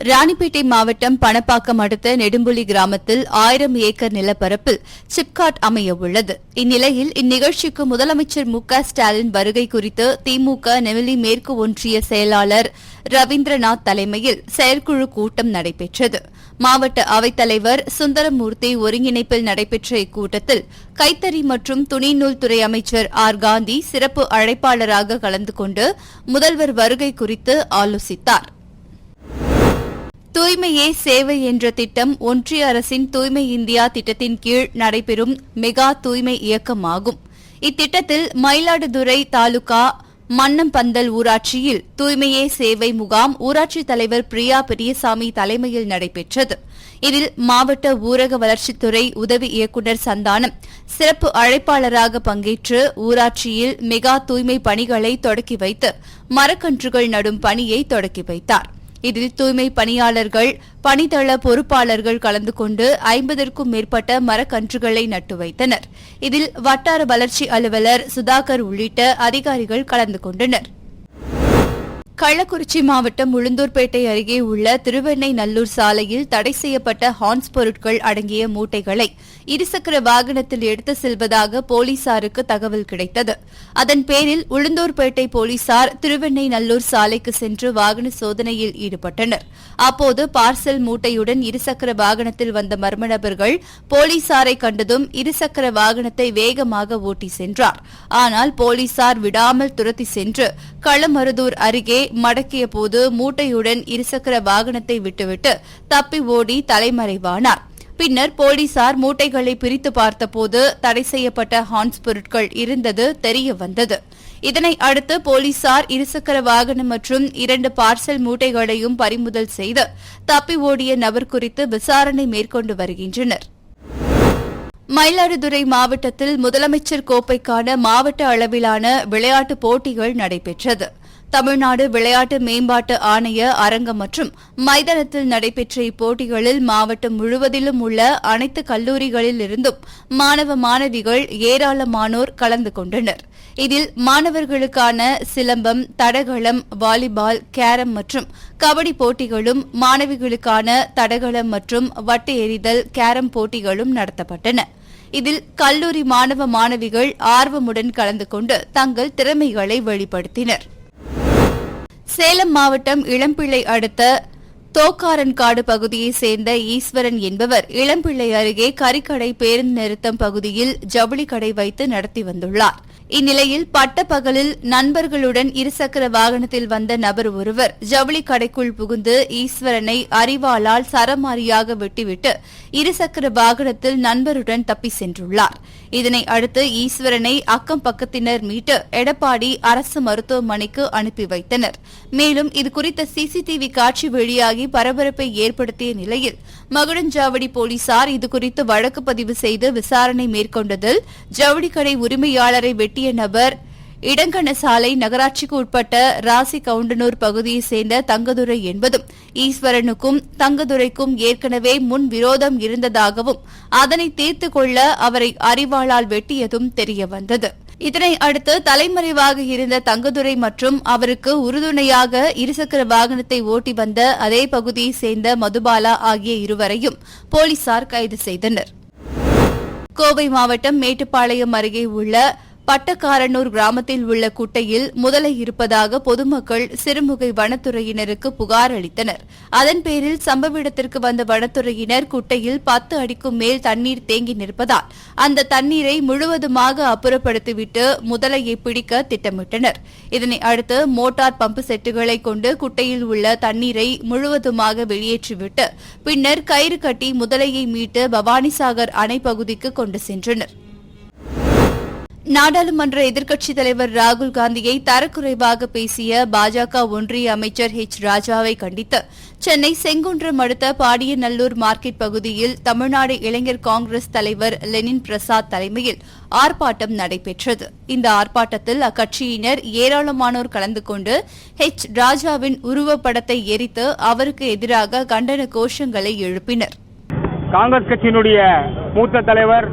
ராணிப்பேட்டை மாவட்டம் பணப்பாக்கம் அடுத்த நெடும்புலி கிராமத்தில் 1000 ஏக்கர் நிலப்பரப்பில் சிப்காட் அமைய உள்ளது. இந்நிலையில் இந்நிகழ்ச்சிக்கு முதலமைச்சர் மு.க.ஸ்டாலின் வருகை குறித்து திமுக நெமிலி மேற்கு ஒன்றிய செயலாளர் ரவீந்திரநாத் தலைமையில் செயற்குழு கூட்டம் நடைபெற்றது. மாவட்ட அவைத்தலைவர் சுந்தரமூர்த்தி ஒருங்கிணைப்பில் நடைபெற்ற இக்கூட்டத்தில் கைத்தறி மற்றும் துணிநூல் துறை அமைச்சர் ஆர் காந்தி சிறப்பு அழைப்பாளராக கலந்து கொண்டு முதல்வர் வருகை குறித்து ஆலோசித்தார். தூய்மையே சேவை என்ற திட்டம் ஒன்றிய அரசின் தூய்மை இந்தியா திட்டத்தின் கீழ் நடைபெறும் மெகா தூய்மை இயக்கமாகும். இத்திட்டத்தில் மயிலாடுதுறை தாலுகா மன்னம்பந்தல் ஊராட்சியில் தூய்மையே சேவை முகாம் ஊராட்சித் தலைவர் பிரியா பெரியசாமி தலைமையில் நடைபெற்றது. இதில் மாவட்ட ஊரக வளர்ச்சித்துறை உதவி இயக்குநர் சந்தானம் சிறப்பு அழைப்பாளராக பங்கேற்று ஊராட்சியில் மெகா தூய்மை பணிகளை தொடக்கி வைத்து மரக்கன்றுகள் நடும் பணியை தொடக்கி வைத்தார். இதில் தூய்மை பணியாளர்கள் பணித்தள பொறுப்பாளர்கள் கலந்து கொண்டு 50க்கும் மேற்பட்ட மரக்கன்றுகளை நட்டு வைத்தனர். இதில் வட்டார வளர்ச்சி அலுவலர் சுதாகர் உள்ளிட்ட அதிகாரிகள் கலந்து கொண்டனர். கள்ளக்குறிச்சி மாவட்டம் உளுந்தூர்பேட்டை அருகே உள்ள திருவெண்ணை நல்லூர் சாலையில் தடை செய்யப்பட்ட ஹான்ஸ் பொருட்கள் அடங்கிய மூட்டைகளை இருசக்கர வாகனத்தில் எடுத்து செல்வதாக போலீசாருக்கு தகவல் கிடைத்தது. அதன் பேரில் உளுந்தூர்பேட்டை போலீசார் திருவெண்ணை நல்லூர் சாலைக்கு சென்று வாகன சோதனையில் ஈடுபட்டனர். அப்போது பார்சல் மூட்டையுடன் இருசக்கர வாகனத்தில் வந்த மர்ம நபர்கள் போலீசாரை கண்டதும் இருசக்கர வாகனத்தை வேகமாக ஓட்டி சென்றார். ஆனால் போலீசார் விடாமல் துரத்தி சென்று களமருதூர் அருகே மடக்கிய போது மூட்டையுடன் இருசக்கர வாகனத்தை விட்டுவிட்டு தப்பி ஓடி தலைமறைவானார். பின்னர் போலீசார் மூட்டைகளை பிரித்து பார்த்தபோது தடை செய்யப்பட்ட ஹான்ஸ் பொருட்கள் இருந்தது தெரியவந்தது. இதனை அடுத்து போலீசார் இருசக்கர வாகனம் மற்றும் 2 பார்சல் மூட்டைகளையும் பறிமுதல் செய்து தப்பி ஓடிய நபர் குறித்து விசாரணை மேற்கொண்டு வருகின்றனர். மயிலாடுதுறை மாவட்டத்தில் முதலமைச்சர் கோப்பைக்கான மாவட்ட அளவிலான விளையாட்டுப் போட்டிகள் நடைபெற்றது. தமிழ்நாடு விளையாட்டு மேம்பாட்டு ஆணைய அரங்கம் மற்றும் மைதானத்தில் நடைபெற்ற இப்போட்டிகளில் மாவட்டம் முழுவதிலும் உள்ள அனைத்து கல்லூரிகளில் இருந்தும் மாணவ மாணவிகள் ஏராளமானோர் கலந்து கொண்டனர். இதில் மாணவர்களுக்கான சிலம்பம், தடகளம், வாலிபால், கேரம் மற்றும் கபடி போட்டிகளும், மாணவிகளுக்கான தடகளம் மற்றும் வட்டு எறிதல், கேரம் போட்டிகளும் நடத்தப்பட்டன. இதில் கல்லூரி மாணவ மாணவிகள் ஆர்வமுடன் கலந்து கொண்டு தங்கள் திறமைகளை வெளிப்படுத்தினர். சேலம் மாவட்டம் இளம்பிள்ளை அடுத்த தோக்காரன்காடு பகுதியைச் சேர்ந்த ஈஸ்வரன் என்பவர் இளம்பிள்ளை அருகே கறிக்கடை பேருந்து நிறுத்தம் பகுதியில் ஜவுளி கடை வைத்து நடத்தி வந்துள்ளார். இந்நிலையில் பட்டப்பகலில் நண்பர்களுடன் இருசக்கர வாகனத்தில் வந்த நபர் ஒருவர் ஜவுளி கடைக்குள் புகுந்து ஈஸ்வரனை அரிவாளால் சரமாரியாக வெட்டிவிட்டு இருசக்கர வாகனத்தில் நண்பருடன் தப்பி சென்றுள்ளார். இதனை அடுத்து ஈஸ்வரனை அக்கம் பக்கத்தினர் மீட்டு எடப்பாடி அரசு மருத்துவமனைக்கு அனுப்பி வைத்தனர். மேலும் இதுகுறித்த சிசிடிவி காட்சி வெளியாகி பரபரப்பை ஏற்படுத்திய நிலையில் மகுடஞ்சாவடி போலீசார் இதுகுறித்து வழக்கு பதிவு செய்து விசாரணை மேற்கொண்டதில் ஜவுளிக்கடை உரிமையாளரை வெட்டிய நபர் இடங்கணசாலை நகராட்சிக்கு உட்பட்ட ராசி கவுண்டனூர் பகுதியைச் சேர்ந்த தங்கதுரை என்பதும் ஈஸ்வரனுக்கும் தங்கதுரைக்கும் ஏற்கனவே முன் விரோதம் இருந்ததாகவும் அதனை தீர்த்துக் கொள்ள அவரை அரிவாளால் வெட்டியதும் தெரியவந்தது. இதனை அடுத்து தலைமறைவாக இருந்த தங்கதுரை மற்றும் அவருக்கு உறுதுணையாக இருசக்கர வாகனத்தை ஓட்டி வந்த அதே பகுதியைச் சேர்ந்த மதுபாலா ஆகிய இருவரையும் போலீசார் கைது செய்தனர். கோவை மாவட்டம் மேட்டுப்பாளையம் அருகே உள்ள பட்டக்காரனூர் கிராமத்தில் உள்ள குட்டையில் முதலை இருப்பதாக பொதுமக்கள் சிறுமுகை வனத்துறையினருக்கு புகார் அளித்தனர். அதன் பேரில் சம்பவ இடத்திற்கு வந்த வனத்துறையினர் குட்டையில் 10 அடிக்கும் மேல் தண்ணீர் தேங்கி நிற்பதால் அந்த தண்ணீரை முழுவதுமாக அப்புறப்படுத்திவிட்டு முதலையை பிடிக்க திட்டமிட்டனர். இதனை அடுத்து மோட்டார் பம்பு செட்டுகளை கொண்டு குட்டையில் உள்ள தண்ணீரை முழுவதுமாக வெளியேற்றிவிட்டு பின்னர் கயிறு கட்டி முதலையை மீட்டு பவானிசாகர் அணை பகுதிக்கு கொண்டு சென்றனர். நாடாளுமன்ற எதிர்க்கட்சித் தலைவர் ராகுல் காந்தியை தரக்குறைவாக பேசிய பாஜக ஒன்றிய அமைச்சர் ராஜாவை கண்டித்து சென்னை செங்குன்றம் அடுத்த பாடியநல்லூர் மார்க்கெட் பகுதியில் தமிழ்நாடு இளைஞர் காங்கிரஸ் தலைவர் லெனின் பிரசாத் தலைமையில் ஆர்ப்பாட்டம் நடைபெற்றது. இந்த ஆர்ப்பாட்டத்தில் அக்கட்சியினர் ஏராளமானோர் கலந்து கொண்டு ராஜாவின் உருவப்படத்தை எரித்து அவருக்கு எதிராக கண்டன கோஷங்களை எழுப்பினர். காங்கிரஸ் கட்சியினுடைய மூத்த தலைவர்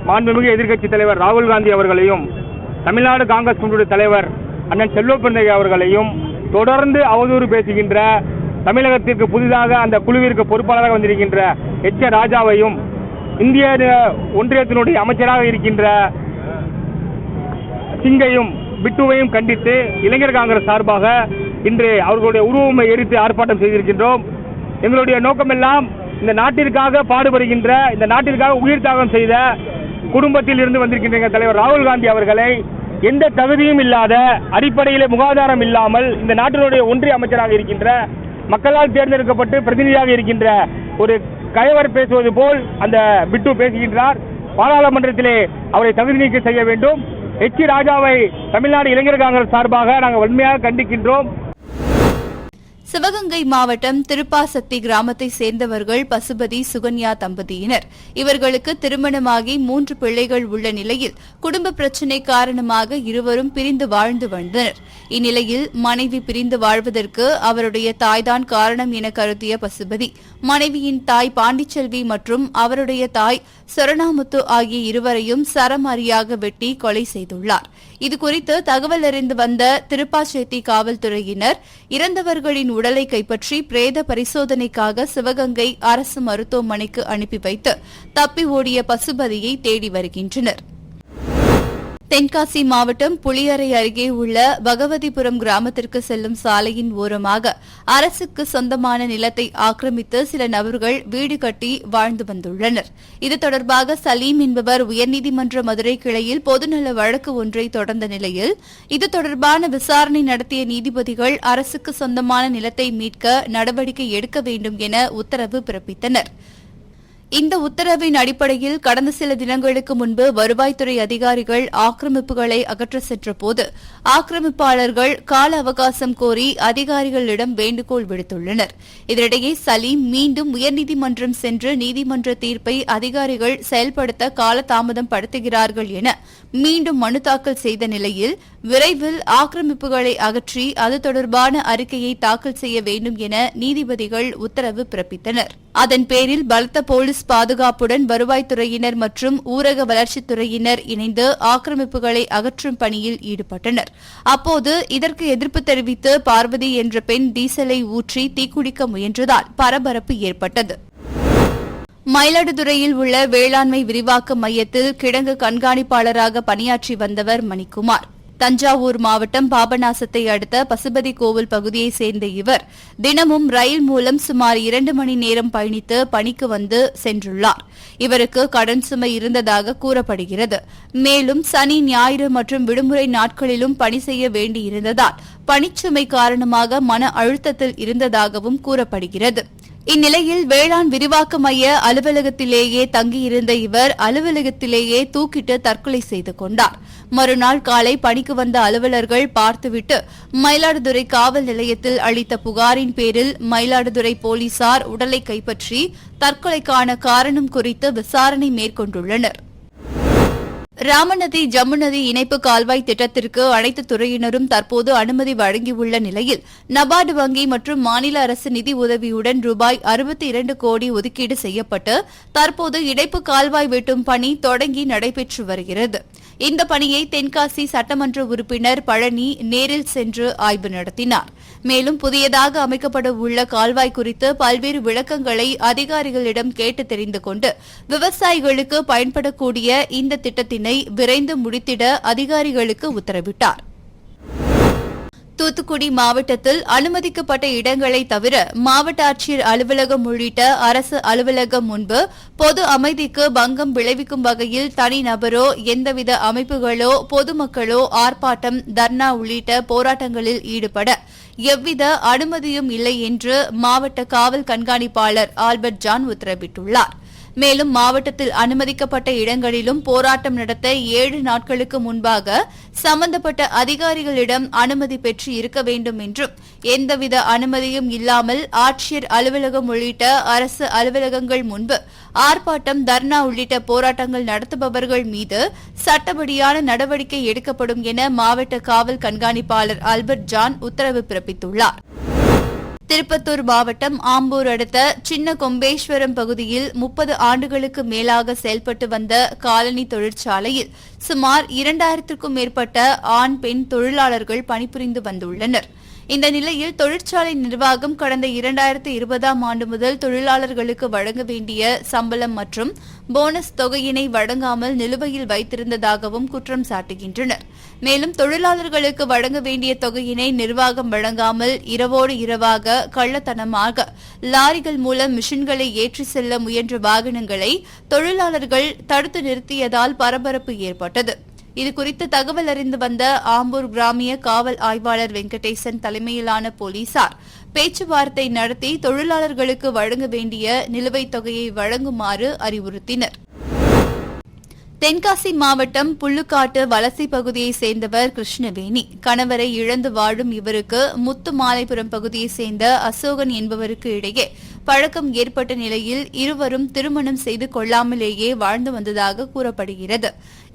மாண்புமிகு எதிர்க்கட்சித் தலைவர் ராகுல் காந்தி அவர்களையும் தமிழ்நாடு காங்கிரஸ் கமிட்டியுடைய தலைவர் அண்ணன் செல்வப்பிரந்தை அவர்களையும் தொடர்ந்து அவதூறு பேசுகின்ற தமிழகத்திற்கு புதிதாக அந்த குழுவிற்கு பொறுப்பாளராக வந்திருக்கின்ற எச் ராஜாவையும் இந்திய ஒன்றியத்தினுடைய அமைச்சராக இருக்கின்ற சிங்கையும் பிட்டுவையும் கண்டித்து இளைஞர் காங்கிரஸ் சார்பாக இன்று அவர்களுடைய உருவமை எரித்து ஆர்ப்பாட்டம் செய்திருக்கின்றோம். எங்களுடைய நோக்கமெல்லாம் இந்த நாட்டிற்காக பாடுபடுகின்ற, இந்த நாட்டிற்காக உயிர் தியாகம் செய்த குடும்பத்தில் இருந்து வந்திருக்கின்ற தலைவர் ராகுல் காந்தி அவர்களை எந்த தகுதியும் இல்லாத, அடிப்படையில் முகாதாரம் இல்லாமல் இந்த நாட்டினுடைய ஒன்றிய அமைச்சராக இருக்கின்ற, மக்களால் தேர்ந்தெடுக்கப்பட்டு பிரதிநிதியாக இருக்கின்ற ஒரு கயவர் பேசுவது போல் அந்த பிட்டு பேசுகின்றார். பாராளுமன்றத்திலே அவரை தகுதி நீக்கம் செய்ய வேண்டும். எச் ராஜாவை தமிழ்நாடு இளைஞர் காங்கிரஸ் சார்பாக நாங்கள் வன்மையாக கண்டிக்கின்றோம். சிவகங்கை மாவட்டம் திருப்பாசத்தி கிராமத்தை சேர்ந்தவர்கள் பசுபதி சுகன்யா தம்பதியினர். இவர்களுக்கு திருமணமாகி 3 பிள்ளைகள் உள்ள நிலையில் குடும்ப பிரச்சினை காரணமாக இருவரும் பிரிந்து வாழ்ந்து வந்தனர். இந்நிலையில் மனைவி பிரிந்து வாழ்வதற்கு அவருடைய தாய்தான் காரணம் என கருதிய பசுபதி மனைவியின் தாய் பாண்டிச்செல்வி மற்றும் அவருடைய தாய் சொரணாமுத்து ஆகிய இருவரையும் சரமாரியாக வெட்டி கொலை செய்துள்ளார். இதுகுறித்து தகவல் அறிந்து வந்த திருப்பாச்சேத்தி காவல்துறையினர் இறந்தவர்களின் உடலை கைப்பற்றி பிரேத பரிசோதனைக்காக சிவகங்கை அரசு மருத்துவமனைக்கு அனுப்பி வைத்து தப்பி ஓடிய பசுபதியை தேடி வருகின்றனர். தென்காசி மாவட்டம் புளியரை அருகே உள்ள பகவதிபுரம் கிராமத்திற்கு செல்லும் சாலையின் ஓரமாக அரசுக்கு சொந்தமான நிலத்தை ஆக்கிரமித்து சில நபர்கள் வீடு கட்டி வாழ்ந்து வந்துள்ளனர். இது தொடர்பாக சலீம் என்பவர் உயர்நீதிமன்ற மதுரை கிளையில் பொதுநல வழக்கு ஒன்றை தொடர்ந்த நிலையில் இது தொடர்பான விசாரணை நடத்திய நீதிபதிகள் அரசுக்கு சொந்தமான நிலத்தை மீட்க நடவடிக்கை எடுக்க வேண்டும் என உத்தரவு பிறப்பித்தனர். இந்த உத்தரவின் அடிப்படையில் கடந்த சில தினங்களுக்கு முன்பு வருவாய்த்துறை அதிகாரிகள் ஆக்கிரமிப்புகளை அகற்ற சென்றபோது ஆக்கிரமிப்பாளர்கள் கால அவகாசம் கோரி அதிகாரிகளிடம் வேண்டுகோள் விடுத்துள்ளனர். இதனிடையே சலீம் மீண்டும் உயர்நீதிமன்றம் சென்று நீதிமன்ற தீர்ப்பை அதிகாரிகள் செயல்படுத்த காலதாமதம் படுத்துகிறார்கள் என மீண்டும் மனு தாக்கல் செய்த நிலையில் விரைவில் ஆக்கிரமிப்புகளை அகற்றி அது தொடர்பான அறிக்கையை தாக்கல் செய்ய வேண்டும் என நீதிபதிகள் உத்தரவு பிறப்பித்தனர். அதன் பேரில் பலத்த போலீஸ் பாதுகாப்புடன் வருவாய்த்துறையினர் மற்றும் ஊரக வளர்ச்சித்துறையினர் இணைந்து ஆக்கிரமிப்புகளை அகற்றும் பணியில் ஈடுபட்டனர். அப்போது இதற்கு எதிர்ப்பு தெரிவித்து பார்வதி என்ற பெண் டீசலை ஊற்றி தீக்குளிக்க முயன்றதால் பரபரப்பு ஏற்பட்டது. மயிலாடுதுறையில் உள்ள வேளாண்மை விரிவாக்க மையத்தில் கிழங்கு கண்காணிப்பாளராக பணியாற்றி வந்தவர் மணிக்குமார். தஞ்சாவூர் மாவட்டம் பாபநாசத்தை அடுத்த பசுபதி கோவில் பகுதியைச் சேர்ந்த இவர் தினமும் ரயில் மூலம் சுமார் 2 மணி நேரம் பயணித்து பணிக்கு வந்து சென்றுள்ளார். இவருக்கு கடன் சுமை இருந்ததாக கூறப்படுகிறது. மேலும் சனி, ஞாயிறு மற்றும் விடுமுறை நாட்களிலும் பணி செய்ய வேண்டியிருந்ததால் பணிச்சுமை காரணமாக மன அழுத்தத்தில் இருந்ததாகவும் கூறப்படுகிறது. இந்நிலையில் வேளாண் விரிவாக்க மைய அலுவலகத்திலேயே தங்கியிருந்த இவர் அலுவலகத்திலேயே தூக்கிட்டு தற்கொலை செய்து கொண்டார். மறுநாள் காலை பணிக்கு வந்த அலுவலர்கள் பார்த்துவிட்டு மயிலாடுதுறை காவல் நிலையத்தில் அளித்த புகாரின் பேரில் மயிலாடுதுறை போலீசார் உடலை கைப்பற்றி தற்கொலைக்கான காரணம் குறித்து விசாரணை மேற்கொண்டுள்ளனர். ராமநதி ஜம்முநதி இணைப்பு கால்வாய் திட்டத்திற்கு அனைத்து துறையினரும் தற்போது அனுமதி வழங்கியுள்ள நிலையில் நபார்டு வங்கி மற்றும் மாநில அரசு நிதி உதவியுடன் ரூபாய் 62 கோடி ஒதுக்கீடு செய்யப்பட்டு தற்போது இணைப்பு கால்வாய் வெட்டும் பணி தொடங்கி நடைபெற்று வருகிறது. இந்த பணியை தென்காசி சட்டமன்ற உறுப்பினர் பழனி நேரில் சென்று ஆய்வு நடத்தினார். மேலும் புதியதாக அமைக்கப்பட உள்ள கால்வாய் குறித்து பல்வேறு விளக்கங்களை அதிகாரிகளிடம் கேட்டு தெரிந்து கொண்டு விவசாயிகளுக்கு பயன்படக்கூடிய இந்த திட்டத்தினை விரைந்து முடித்திட அதிகாரிகளுக்கு உத்தரவிட்டார். தூத்துக்குடி மாவட்டத்தில் அனுமதிக்கப்பட்ட இடங்களை தவிர மாவட்ட ஆட்சியர் அலுவலகம் உள்ளிட்ட அரசு அலுவலகம் முன்பு பொது அமைதிக்கு பங்கம் விளைவிக்கும் வகையில் தனிநபரோ எந்தவித அமைப்புகளோ பொதுமக்களோ ஆர்ப்பாட்டம், தர்ணா உள்ளிட்ட போராட்டங்களில் ஈடுபட எவ்வித அனுமதியும் இல்லை என்று மாவட்ட காவல் கண்காணிப்பாளர் ஆல்பர்ட் ஜான் உத்தரவிட்டுள்ளார். மேலும் மாவட்டத்தில் அனுமதிக்கப்பட்ட இடங்களிலும் போராட்டம் நடத்த 7 நாட்களுக்கு முன்பாக சம்பந்தப்பட்ட அதிகாரிகளிடம் அனுமதி பெற்று இருக்க வேண்டும் என்றும் எந்தவித அனுமதியும் இல்லாமல் ஆட்சியர் அலுவலகம் உள்ளிட்ட அரசு அலுவலகங்கள் முன்பு ஆர்ப்பாட்டம், தர்ணா உள்ளிட்ட போராட்டங்கள் நடத்துபவர்கள் மீது சட்டப்படியான நடவடிக்கை எடுக்கப்படும் என மாவட்ட காவல் கண்காணிப்பாளர் ஆல்பர்ட் ஜான் உத்தரவு பிறப்பித்துள்ளார். திருப்பத்தூர் மாவட்டம் ஆம்பூர் அடுத்த சின்ன கொம்பேஸ்வரம் பகுதியில் 30 ஆண்டுகளுக்கு மேலாக செயல்பட்டு வந்த காலனி தொழிற்சாலையில் சுமார் 2000க்கும் மேற்பட்ட ஆண், பெண் தொழிலாளர்கள் பணிபுரிந்து வந்துள்ளனர். இந்த நிலையில் தொழிற்சாலை நிர்வாகம் கடந்த 2020ஆம் ஆண்டு முதல் தொழிலாளர்களுக்கு வழங்க வேண்டிய சம்பளம் மற்றும் போனஸ் தொகையினை வழங்காமல் நிலுவையில் வைத்திருந்ததாகவும் குற்றம் சாட்டுகின்றனர். மேலும் தொழிலாளர்களுக்கு வழங்க வேண்டிய தொகையினை நிர்வாகம் வழங்காமல் இரவோடு இரவாக கள்ளத்தனமாக லாரிகள் மூலம் மிஷின்களை ஏற்றி செல்ல முயன்ற வாகனங்களை தொழிலாளர்கள் தடுத்து நிறுத்தியதால் பரபரப்பு ஏற்பட்டது. இதுகுறித்து தகவல் அறிந்து வந்த ஆம்பூர் கிராமிய காவல் ஆய்வாளர் வெங்கடேசன் தலைமையிலான போலீசார் பேச்சுவார்த்தை நடத்தி தொழிலாளர்களுக்கு வழங்க வேண்டிய நிலுவைத் தொகையை வழங்குமாறு அறிவுறுத்தினர். தென்காசி மாவட்டம் புல்லுக்காட்டு வலசை பகுதியைச் சேர்ந்தவர் கிருஷ்ணவேணி. கணவரை இழந்து வாழும் இவருக்கு முத்துமாலைபுரம் பகுதியைச் சேர்ந்த அசோகன் என்பவருக்கு இடையே பழக்கம் ஏற்பட்ட நிலையில் இருவரும் திருமணம் செய்து கொள்ளாமலேயே வாழ்ந்து வந்ததாக கூறப்படுகிறது.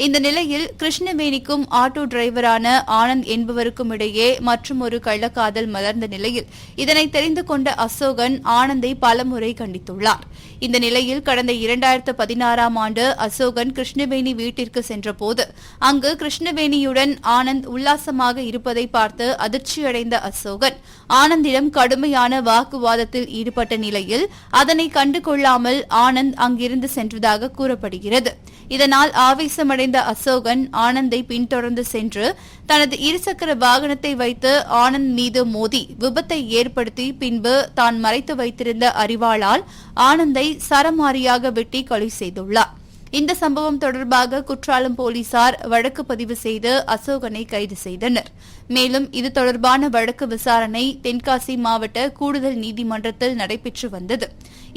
இந்த நிலையில் கிருஷ்ணவேணிக்கும் ஆட்டோ டிரைவரான ஆனந்த் என்பவருக்கும் இடையே மற்றொரு கள்ளக்காதல் மலர்ந்த நிலையில் இதனை தெரிந்து கொண்ட அசோகன் ஆனந்தை பலமுறை கண்டித்துள்ளார். இந்த நிலையில் கடந்த 2016ஆம் ஆண்டு அசோகன் கிருஷ்ணவேணி வீட்டிற்கு சென்றபோது அங்கு கிருஷ்ணவேணியுடன் ஆனந்த் உல்லாசமாக இருப்பதை பார்த்து அதிர்ச்சியடைந்த அசோகன் ஆனந்திடம் கடுமையான வாக்குவாதத்தில் ஈடுபட்ட நிலையில் அதனை கண்டுகொள்ளாமல் ஆனந்த் அங்கிருந்து சென்றதாக கூறப்படுகிறது. இதனால் ஆவேசமடைந்த அசோகன் ஆனந்தை பின்தொடர்ந்து சென்று தனது இருசக்கர வாகனத்தை வைத்து ஆனந்த் மீது மோதி விபத்தை ஏற்படுத்தி பின்பு தான் மறைத்து வைத்திருந்த அரிவாளால் ஆனந்தை சரமாரியாக வெட்டி கொலை செய்துள்ளார். இந்த சம்பவம் தொடர்பாக குற்றாலம் போலீசார் வழக்கு பதிவு செய்து அசோகனை கைது செய்தனர். மேலும் இது தொடர்பான வழக்கு விசாரணை தென்காசி மாவட்ட கூடுதல் நீதிமன்றத்தில் நடைபெற்று வந்தது.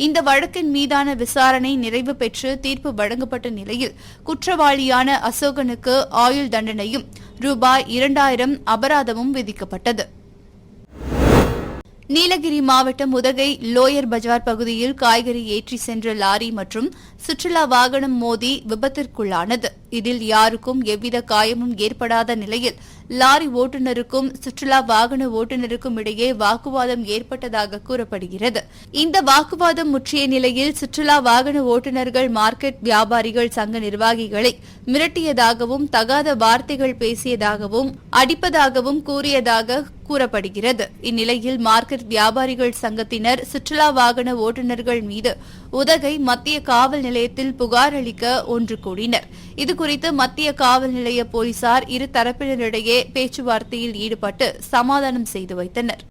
இந்த வழக்கின் மீதான விசாரணை நிறைவு பெற்று தீர்ப்பு வழங்கப்பட்ட நிலையில் குற்றவாளியான அசோகனுக்கு ஆயுள் தண்டனையும் ரூபாய் 2000 அபராதமும் விதிக்கப்பட்டது. நீலகிரி மாவட்டம் உதகை லோயர் பஜார் பகுதியில் காய்கறி ஏற்றி சென்ற லாரி மற்றும் சுற்றுலா வாகனம் மோதி விபத்திற்குள்ளானது. இதில் யாருக்கும் எவ்வித காயமும் ஏற்படாத நிலையில் லாரி ஓட்டுநருக்கும் சுற்றுலா வாகன ஓட்டுநருக்கும் இடையே வாக்குவாதம் ஏற்பட்டதாக கூறப்படுகிறது. இந்த வாக்குவாதம் முற்றிய நிலையில் சுற்றுலா வாகன ஓட்டுநர்கள் மார்க்கெட் வியாபாரிகள் சங்க நிர்வாகிகளை மிரட்டியதாகவும் தகாத வார்த்தைகள் பேசியதாகவும் அடிப்பதாகவும் கூறியதாக கூறப்படுகிறது. இந்நிலையில் மார்க்கெட் வியாபாரிகள் சங்கத்தினர் சுற்றுலா வாகன ஓட்டுநர்கள் மீது உதகை மத்திய காவல் நிலையத்தில் புகார் அளிக்க ஒன்று கூடினர். இதுகுறித்து மத்திய காவல் நிலைய போலீசார் இரு தரப்பினரிடையே பேச்சுவார்த்தையில் ஈடுபட்டு சமாதானம் செய்து வைத்தனர்.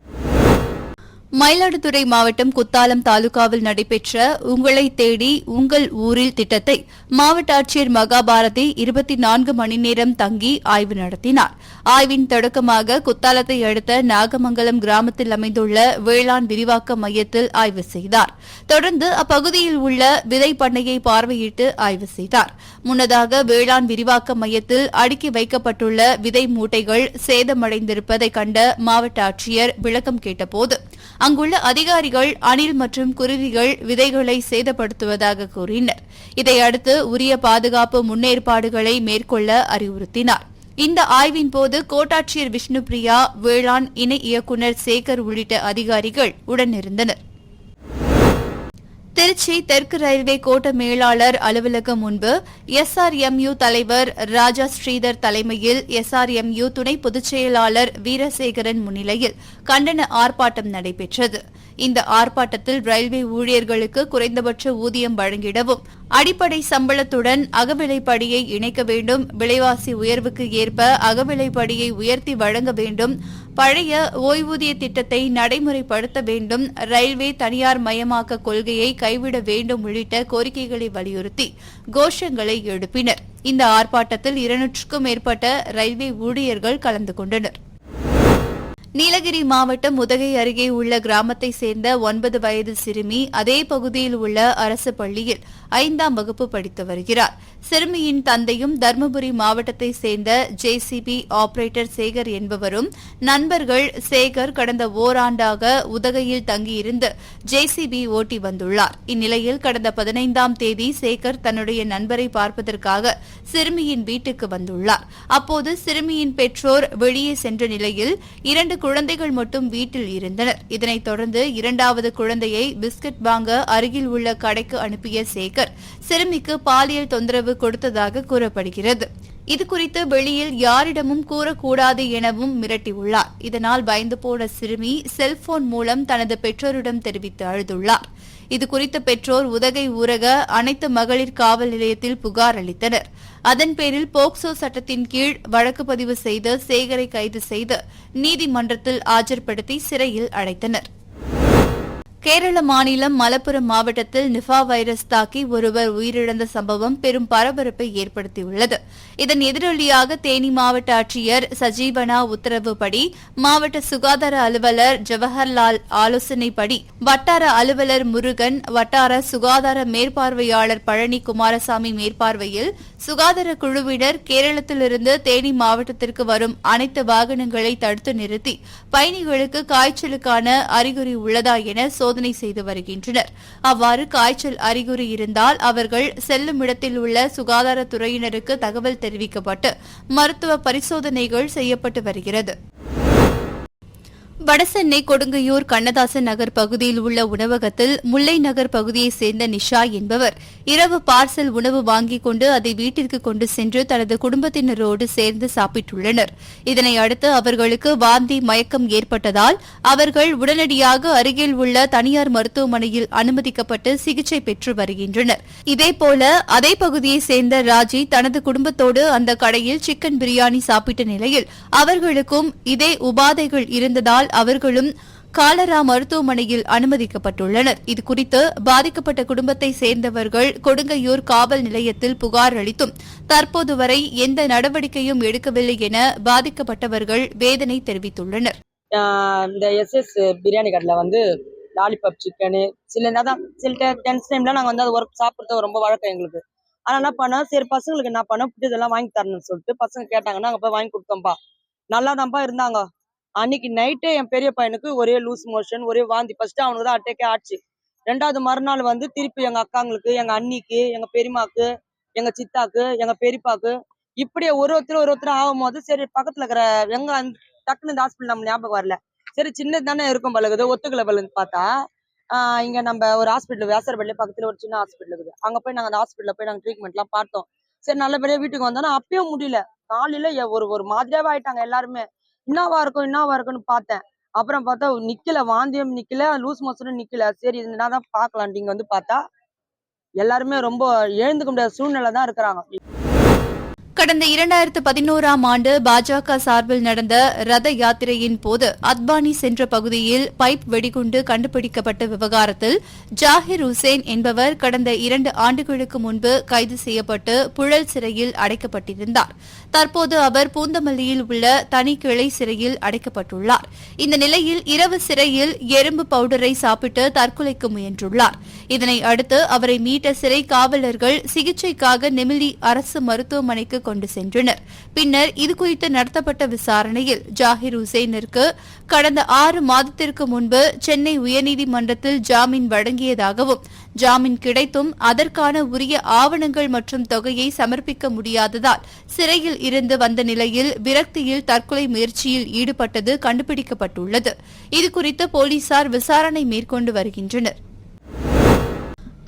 மயிலாடுதுறை மாவட்டம் குத்தாலம் தாலுகாவில் நடைபெற்ற உங்களை தேடி உங்கள் ஊரில் திட்டத்தை மாவட்ட ஆட்சியர் மகாபாரதி 24 மணி நேரம் தங்கி ஆய்வு நடத்தினார். ஆய்வின் தொடக்கமாக குத்தாலத்தை அடுத்த நாகமங்கலம் கிராமத்தில் அமைந்துள்ள வேளாண் விரிவாக்க மையத்தில் ஆய்வு செய்தார். தொடர்ந்து அப்பகுதியில் உள்ள விதை பண்ணையை பார்வையிட்டு ஆய்வு செய்தார். முன்னதாக வேளாண் விரிவாக்க மையத்தில் அடுக்கி வைக்கப்பட்டுள்ள விதை மூட்டைகள் சேதமடைந்திருப்பதை கண்ட மாவட்ட ஆட்சியர் விளக்கம் கேட்டபோது அங்குள்ள அதிகாரிகள் அணில் மற்றும் குருவிகள் விதைகளை சேதப்படுத்துவதாக கூறினர். இதையடுத்து உரிய பாதுகாப்பு முன்னேற்பாடுகளை மேற்கொள்ள அறிவுறுத்தினார். இந்த ஆய்வின் போது கோட்டாட்சியர் விஷ்ணுபிரியா, வேளாண் இணை இயக்குநர் சேகர் உள்ளிட்ட அதிகாரிகள் உடனிருந்தனர். திருச்சி தெற்கு ரயில்வே கோட்ட மேலாளர் அலுவலகம் முன்பு SRMU தலைவர் ராஜா ஸ்ரீதர் தலைமையில் SRMU துணை பொதுச் செயலாளர் வீரசேகரன் முன்னிலையில் கண்டன ஆர்ப்பாட்டம் நடைபெற்றது. இந்த ஆர்ப்பாட்டத்தில் ரயில்வே ஊழியர்களுக்கு குறைந்தபட்ச ஊதியம் வழங்கிடவும், அடிப்படை சம்பளத்துடன் அகவிலைப்படியை இணைக்க வேண்டும், விலைவாசி உயர்வுக்கு ஏற்ப அகவிலைப்படியை உயர்த்தி வழங்க வேண்டும், பழைய ஓய்வூதிய திட்டத்தை நடைமுறைப்படுத்த வேண்டும், ரயில்வே தனியார் மயமாக்க கொள்கையை கைவிட வேண்டும் உள்ளிட்ட கோரிக்கைகளை வலியுறுத்தி கோஷங்களை எழுப்பினர். இந்த ஆர்ப்பாட்டத்தில் 200க்கும் மேற்பட்ட ரயில்வே ஊழியர்கள் கலந்து கொண்டனர். நீலகிரி மாவட்டம் உதகை அருகே உள்ள கிராமத்தை சேர்ந்த 9 வயது சிறுமி அதே பகுதியில் உள்ள அரசு பள்ளியில் 5ஆம் வகுப்பு படித்து வருகிறார். சிறுமியின் தந்தையும் தருமபுரி மாவட்டத்தை சேர்ந்த JCB ஆபரேட்டர் சேகர் என்பவரும் நண்பர்கள். சேகர் கடந்த ஓராண்டாக உதகையில் தங்கியிருந்து JCB ஓட்டி வந்துள்ளார். இந்நிலையில் கடந்த 15ஆம் தேதி சேகர் தன்னுடைய நண்பரை பார்ப்பதற்காக சிறுமியின் வீட்டுக்கு வந்துள்ளார். அப்போது சிறுமியின் பெற்றோர் வெளியே சென்ற நிலையில் 2 குழந்தைகள் மட்டும் வீட்டில் இருந்தனர். இதனைத் தொடர்ந்து 2வது குழந்தையை பிஸ்கட் வாங்க அருகில் உள்ள கடைக்கு அனுப்பிய சேகர் சிறுமிக்கு பாலியல் தொந்தரவு கொடுத்ததாக கூறப்படுகிறது. இதுகுறித்து வெளியில் யாரிடமும் கூறக்கூடாது எனவும் மிரட்டியுள்ளார். இதனால் பயந்து போன சிறுமி செல்போன் மூலம் தனது பெற்றோரிடம் தெரிவித்து அழுதுள்ளார். இதுகுறித்து பெற்றோர் உதகை ஊரக அனைத்து மகளிர் காவல் நிலையத்தில் புகார் அளித்தனர். அதன் பேரில் போக்சோ சட்டத்தின் கீழ் வழக்கு பதிவு செய்து சேகரை கைது செய்து நீதிமன்றத்தில் ஆஜர்படுத்தி சிறையில் அடைத்தனர். கேரள மாநிலம் மலப்புரம் மாவட்டத்தில் நிபா வைரஸ் தாக்கி ஒருவர் உயிரிழந்த சம்பவம் பெரும் பரபரப்பை ஏற்படுத்தியுள்ளது. இதன் எதிரொலியாக தேனி மாவட்ட ஆட்சியர் சஜீவனா உத்தரவுப்படி மாவட்ட சுகாதார அலுவலர் ஜவஹர்லால் ஆலோசனைப்படி வட்டார அலுவலர் முருகன், வட்டார சுகாதார மேற்பார்வையாளர் பழனி குமாரசாமி மேற்பார்வையில் சுகாதார குழுவினர் கேரளத்திலிருந்து தேனி மாவட்டத்திற்கு வரும் அனைத்து வாகனங்களை தடுத்து நிறுத்தி பயணிகளுக்கு காய்ச்சலுக்கான அறிகுறி உள்ளதா என சோதனை செய்து வருகின்றனர். அவ்வாறு காய்ச்சல் அறிகுறி இருந்தால் அவர்கள் செல்லும் இடத்தில் உள்ள சுகாதாரத்துறையினருக்கு தகவல் தெரிவிக்கப்பட்டு மருத்துவ பரிசோதனைகள் செய்யப்பட்டு வருகிறது. வடசென்னை கொடுங்கையூர் கண்ணதாசன் நகர் பகுதியில் உள்ள உணவகத்தில் முல்லை நகர் பகுதியைச் சேர்ந்த நிஷா என்பவர் இரவு பார்சல் உணவு வாங்கிக் கொண்டு அதை வீட்டிற்கு கொண்டு சென்று தனது குடும்பத்தினரோடு சேர்ந்து சாப்பிட்டுள்ளனர். இதனை அடுத்து அவர்களுக்கு வாந்தி, மயக்கம் ஏற்பட்டதால் அவர்கள் உடனடியாக அருகில் உள்ள தனியார் மருத்துவமனையில் அனுமதிக்கப்பட்டு சிகிச்சை பெற்று வருகின்றனர். இதேபோல அதே பகுதியைச் சேர்ந்த ராஜி தனது குடும்பத்தோடு அந்த கடையில் சிக்கன் பிரியாணி சாப்பிட்ட நிலையில் அவர்களுக்கும் இதே உபாதைகள் இருந்ததால் அவர்களும் காலரா மருத்துவமனையில் அனுமதிக்கப்பட்டுள்ளனர். இதுகுறித்து பாதிக்கப்பட்ட குடும்பத்தை சேர்ந்தவர்கள் கொடுங்கையூர் காவல் நிலையத்தில் புகார் அளித்தும் தற்போது வரை எந்த நடவடிக்கையும் எடுக்கவில்லை என பாதிக்கப்பட்டவர்கள் வேதனை தெரிவித்துள்ளனர். இந்த எஸ்எஸ் பிரியாணி கடையில் வந்து லாலிபாப் சிக்கனு சில டைம்ல நாங்கள் வந்து அது ஒர்க் சாப்பிட்றது ரொம்ப வழக்கம் எங்களுக்கு. ஆனால் என்ன பண்ணோம், சரி பசங்களுக்கு என்ன பண்ணோம், இதெல்லாம் வாங்கி தரணும்னு சொல்லிட்டு பசங்க கேட்டாங்கன்னா அங்கே போய் வாங்கி கொடுத்தோம்ப்பா. நல்லா தான்ப்பா இருந்தாங்க. அன்னைக்கு நைட்டே என் பெரிய பையனுக்கு ஒரே லூஸ் மோஷன், ஒரே வாந்தி. ஃபர்ஸ்ட் அவனுக்கு தான் அட்டேக்கே ஆச்சு. ரெண்டாவது மறுநாள் வந்து திருப்பி எங்க அக்காங்களுக்கு, எங்க அண்ணிக்கு, எங்க பெரியமாக்கு, எங்க சித்தாக்கு, எங்க பெரியப்பாக்கு இப்படியே ஒருத்தர் ஆகும் போது சரி பக்கத்துல இருக்கிற எங்க டக்குனு இந்த ஹாஸ்பிட்டல் நம்ம ஞாபகம் வரல. சரி சின்னது தானே இருக்கும் பழகுது, ஒத்துக்கல பழகுது பார்த்தா இங்க நம்ம ஒரு ஹாஸ்பிட்டல் வேசர்பள்ளி பக்கத்துல ஒரு சின்ன ஹாஸ்பிட்டல் இருக்குது. அங்க போய் நாங்க அந்த ஹாஸ்பிட்டல்ல போய் நாங்க ட்ரீட்மெண்ட் எல்லாம் பார்த்தோம். சரி நல்லபடியா வீட்டுக்கு வந்தோம்னா அப்பயும் முடியல. காலையில ஒரு மாதிரியாவே ஆயிட்டாங்க எல்லாருமே. என்னவா இருக்கும்னு பார்த்தேன். அப்புறம் பார்த்தா நிக்கல, வாந்தியம் நிக்கல, லூஸ் மோஷனும் நிக்கல. சரி இது என்னதான் பார்க்கலாம். இங்க வந்து பார்த்தா எல்லாருமே ரொம்ப எழுந்துக்க முடியாத சூழ்நிலை தான் இருக்கிறாங்க. கடந்த 2011ஆம் ஆண்டு பாஜக சார்பில் நடந்த ரத யாத்திரையின் போது அத்வானி சென்ற பகுதியில் பைப் வெடிகுண்டு கண்டுபிடிக்கப்பட்ட விவகாரத்தில் ஜாகிர் உசேன் என்பவர் கடந்த 2 ஆண்டுகளுக்கு முன்பு கைது செய்யப்பட்டு புழல் சிறையில் அடைக்கப்பட்டிருந்தார். தற்போது அவர் பூந்தமல்லியில் உள்ள தனி கிளை சிறையில் அடைக்கப்பட்டுள்ளார். இந்த நிலையில் இரவு சிறையில் எறும்பு பவுடரை சாப்பிட்டு தற்கொலைக்கு முயன்றுள்ளார். இதனை அடுத்து அவரை மீட்ட சிறை காவலர்கள் சிகிச்சைக்காக நெமிலி அரசு மருத்துவமனைக்கு கொண்டு சென்றனர். பின்னர் இதுகுறித்து நடத்தப்பட்ட விசாரணையில் ஜாகிர் உசேனிற்கு கடந்த 6 மாதத்திற்கு முன்பு சென்னை உயர்நீதிமன்றத்தில் ஜாமீன் வழங்கியதாகவும் ஜாமீன் கிடைத்தும் அதற்கான உரிய ஆவணங்கள் மற்றும் தொகையை சமர்ப்பிக்க முடியாததால் சிறையில் இருந்து வந்த நிலையில் விரக்தியில் தற்கொலை முயற்சியில் ஈடுபட்டது கண்டுபிடிக்கப்பட்டுள்ளது. இதுகுறித்து போலீசார் விசாரணை மேற்கொண்டு வருகின்றனர்.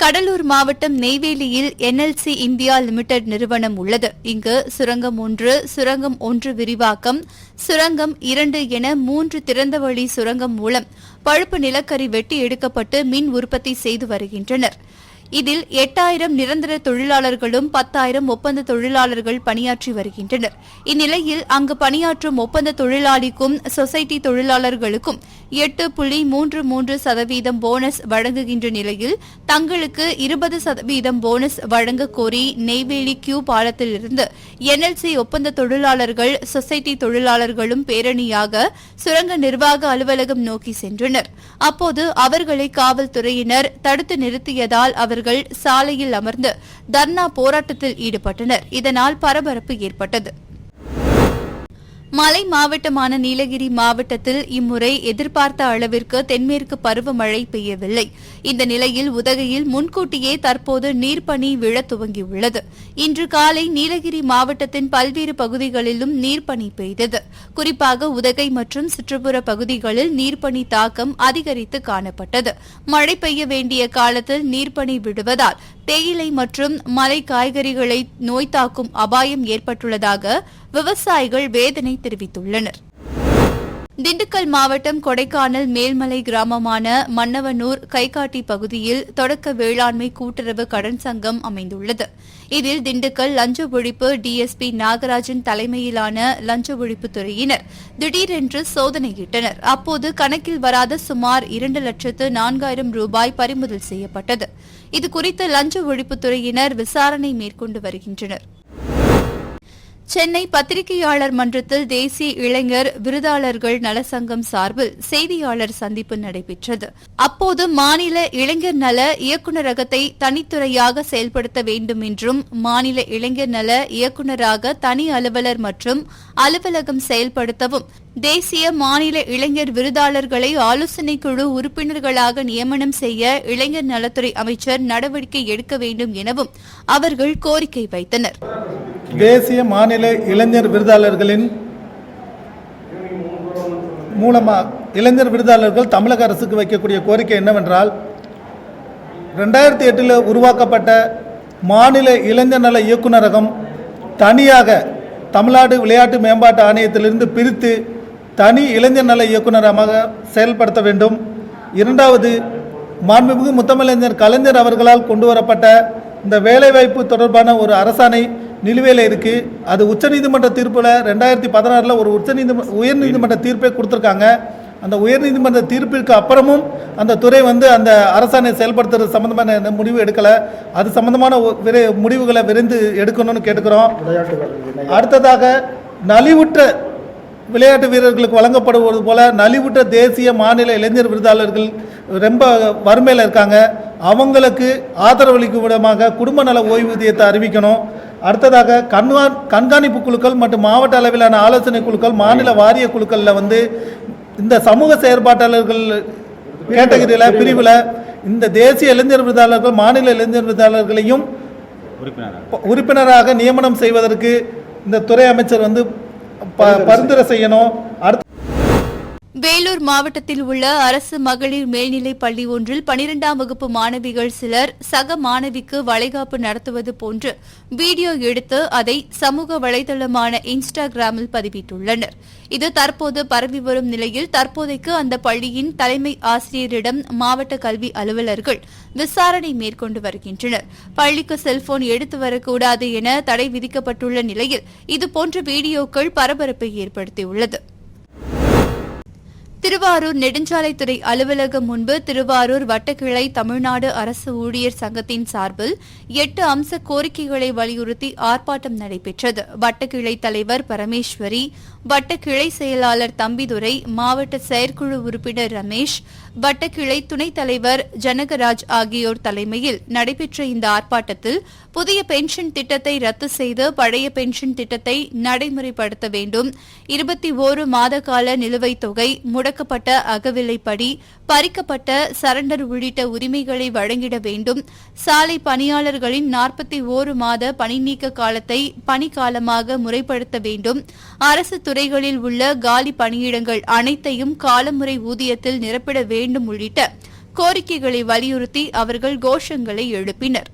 கடலூர் மாவட்டம் நெய்வேலியில் NLC இந்தியா லிமிடெட் நிறுவனம் உள்ளது. இங்கு சுரங்கம் 1, சுரங்கம் 1 விரிவாக்கம், சுரங்கம் 2 என 3 திறந்தவெளி சுரங்கம் மூலம் பழுப்பு நிலக்கரி வெட்டி எடுக்கப்பட்டு மின் உற்பத்தி செய்து வருகின்றனர். இதில் 8000 நிரந்தர தொழிலாளர்களும் 10,000 ஒப்பந்த தொழிலாளர்கள் பணியாற்றி வருகின்றனர். இந்நிலையில் அங்கு பணியாற்றும் ஒப்பந்த தொழிலாளிக்கும் சொசைட்டி தொழிலாளர்களுக்கும் 8.33% போனஸ் வழங்குகின்ற நிலையில் தங்களுக்கு 20% போனஸ் வழங்க கோரி நெய்வேலி கியூ பாலத்திலிருந்து NLC ஒப்பந்த தொழிலாளர்கள், சொசைட்டி தொழிலாளர்களும் பேரணியாக சுரங்க நிர்வாக அலுவலகம் நோக்கி சென்றனர். அப்போது அவர்களை காவல்துறையினர் தடுத்து நிறுத்தியதால் அவர்கள் சாலையில் அமர்ந்து தர்ணா போராட்டத்தில் ஈடுபட்டனர். இதனால் பரபரப்பு ஏற்பட்டது. மலை மாவட்டமான நீலகிரி மாவட்டத்தில் இம்முறை எதிர்பார்த்த அளவிற்கு தென்மேற்கு பருவமழை பெய்யவில்லை. இந்த நிலையில் உதகையில் முன்கூட்டியே தற்போது நீர்ப்பனி விழத் துவங்கியுள்ளது. இன்று காலை நீலகிரி மாவட்டத்தின் பல்வேறு பகுதிகளிலும் நீர்ப்பனி பெய்தது. குறிப்பாக உதகை மற்றும் சுற்றுப்புற பகுதிகளில் நீர்ப்பனி தாக்கம் அதிகரித்து காணப்பட்டது. மழை பெய்ய வேண்டிய காலத்தில் நீர்ப்பனி விடுவதால் தேயிலை மற்றும் மலை காய்கறிகளை நோய் தாக்கும் அபாயம் ஏற்பட்டுள்ளதாக விவசாயிகள் வேதனை தெரிவித்துள்ளனர். திண்டுக்கல் மாவட்டம் கொடைக்கானல் மேல்மலை கிராமமான மன்னவனூர் கைகாட்டி பகுதியில் தொடக்க வேளாண்மை கூட்டுறவு கடன் சங்கம் அமைந்துள்ளது. இதில் திண்டுக்கல் லஞ்ச ஒழிப்பு டிஎஸ்பி நாகராஜன் தலைமையிலான லஞ்ச ஒழிப்புத் துறையினர் திடீரென்று சோதனையிட்டனர். அப்போது கணக்கில் வராத சுமார் 2,04,000 ரூபாய் பறிமுதல் செய்யப்பட்டது. இதுகுறித்து லஞ்ச ஒழிப்புத்துறையினர் விசாரணை மேற்கொண்டு வருகின்றனர். சென்னை பத்திரிகையாளர் மன்றத்தில் தேசிய இளைஞர் விருதாளர்கள் நலசங்கம் சார்பில் செய்தியாளர் சந்திப்பு நடைபெற்றது. அப்போது மாநில இளைஞர் நல இயக்குநரகத்தை தனித்துறையாக செயல்படுத்த வேண்டும் என்றும், மாநில இளைஞர் நல இயக்குநராக தனி அலுவலர் மற்றும் அலுவலகம் செயல்படுத்தவும், தேசிய மாநில இளைஞர் விருதாளர்களை ஆலோசனைக் குழு உறுப்பினர்களாக நியமனம் செய்ய இளைஞர் நலத்துறை அமைச்சர் நடவடிக்கை எடுக்க வேண்டும் எனவும் அவர்கள் கோரிக்கை வைத்தனர். தேசிய மாநில இளைஞர் விருதாளர்களின் மூலமாக இளைஞர் விருதாளர்கள் தமிழக அரசுக்கு வைக்கக்கூடிய கோரிக்கை என்னவென்றால், 2008 உருவாக்கப்பட்ட மாநில இளைஞர் நல இயக்குநரகம் தனியாக தமிழ்நாடு விளையாட்டு மேம்பாட்டு ஆணையத்திலிருந்து பிரித்து தனி இளைஞர் நல இயக்குநரகமாக செயல்படுத்த வேண்டும். இரண்டாவது, மாண்புமிகு முத்தமிழறிஞர் கலைஞர் அவர்களால் கொண்டு வரப்பட்ட இந்த வேலைவாய்ப்பு தொடர்பான ஒரு அரசாணை நிலுவையில் இருக்குது. அது உச்சநீதிமன்ற தீர்ப்பில் 2016 ஒரு உயர்நீதிமன்ற தீர்ப்பை கொடுத்துருக்காங்க. அந்த உயர்நீதிமன்ற தீர்ப்பிற்கு அப்புறமும் அந்த துறை அந்த அரசாணை செயல்படுத்துறது சம்மந்தமான முடிவு எடுக்கலை. அது சம்மந்தமான முடிவுகளை விரைந்து எடுக்கணும்னு கேட்டுக்கிறோம். அடுத்ததாக, நலிவுற்ற விளையாட்டு வீரர்களுக்கு வழங்கப்படுவது போல நலிவுற்ற தேசிய மாநில இளைஞர் விருதாளர்கள் ரொம்ப வறுமையில் இருக்காங்க. அவங்களுக்கு ஆதரவளிக்கும் விதமாக குடும்ப நல ஓய்வூதியத்தை அறிவிக்கணும். அடுத்ததாக, கண்காணிப்பு குழுக்கள் மற்றும் மாவட்ட அளவிலான ஆலோசனை குழுக்கள், மாநில வாரிய குழுக்களில் இந்த சமூக செயற்பாட்டாளர்கள் கேட்டகரியில் பிரிவில் இந்த தேசிய இளைஞர் விருதாளர்கள் மாநில இளைஞர் விருதாளர்களையும் உறுப்பினராக நியமனம் செய்வதற்கு இந்த துறை அமைச்சர் பரிந்துரை செய்யணும். வேலூர் மாவட்டத்தில் உள்ள அரசு மகளிர் மேல்நிலைப் பள்ளி ஒன்றில் 12ஆம் வகுப்பு மாணவிகள் சிலர் சக மாணவிக்கு வளைகாப்பு நடத்துவது போன்று வீடியோ எடுத்து அதை சமூக வலைதளமான இன்ஸ்டாகிராமில் பதிவிட்டுள்ளனர். இது தற்போது பரவி வரும் நிலையில் தற்போதைக்கு அந்த பள்ளியின் தலைமை ஆசிரியரிடம் மாவட்ட கல்வி அலுவலர்கள் விசாரணை மேற்கொண்டு வருகின்றனர். பள்ளிக்கு செல்போன் எடுத்து வரக்கூடாது என தடை விதிக்கப்பட்டுள்ள நிலையில் இதுபோன்ற வீடியோக்கள் பரபரப்பை ஏற்படுத்தியுள்ளது. திருவாரூர் நெடுஞ்சாலைத்துறை அலுவலகம் முன்பு திருவாரூர் வட்டக்கிளை தமிழ்நாடு அரசு ஊழியர் சங்கத்தின் சார்பில் 8 அம்ச கோரிக்கைகளை வலியுறுத்தி ஆர்ப்பாட்டம் நடைபெற்றது. வட்டக்கிளை தலைவர் பரமேஸ்வரி, வட்டக்கிளை செயலாளர் தம்பிதுரை, மாவட்ட செயற்குழு உறுப்பினர் ரமேஷ், வட்டக்கிளை துணைத் தலைவர் ஜனகராஜ் ஆகியோர் தலைமையில் நடைபெற்ற இந்த ஆர்ப்பாட்டத்தில் புதிய பென்ஷன் திட்டத்தை ரத்து செய்து பழைய பென்ஷன் திட்டத்தை நடைமுறைப்படுத்த வேண்டும், 21 மாத கால நிலுவைத் தொகை, முடக்கப்பட்ட அகவிலைப்படி, பறிக்கப்பட்ட சரண்டர் உள்ளிட்ட உரிமைகளை வழங்கிட வேண்டும், சாலை பணியாளர்களின் 41 மாத பணிநீக்க காலத்தை பணிக்காலமாக முறைப்படுத்த வேண்டும், அரசு துறைகளில் உள்ள காலி பணியிடங்கள் அனைத்தையும் காலமுறை ஊதியத்தில் நிரப்பிட வேண்டும் உள்ளிட்ட கோரிக்கைகளை வலியுறுத்தி அவர்கள் கோஷங்களை எழுப்பினர்.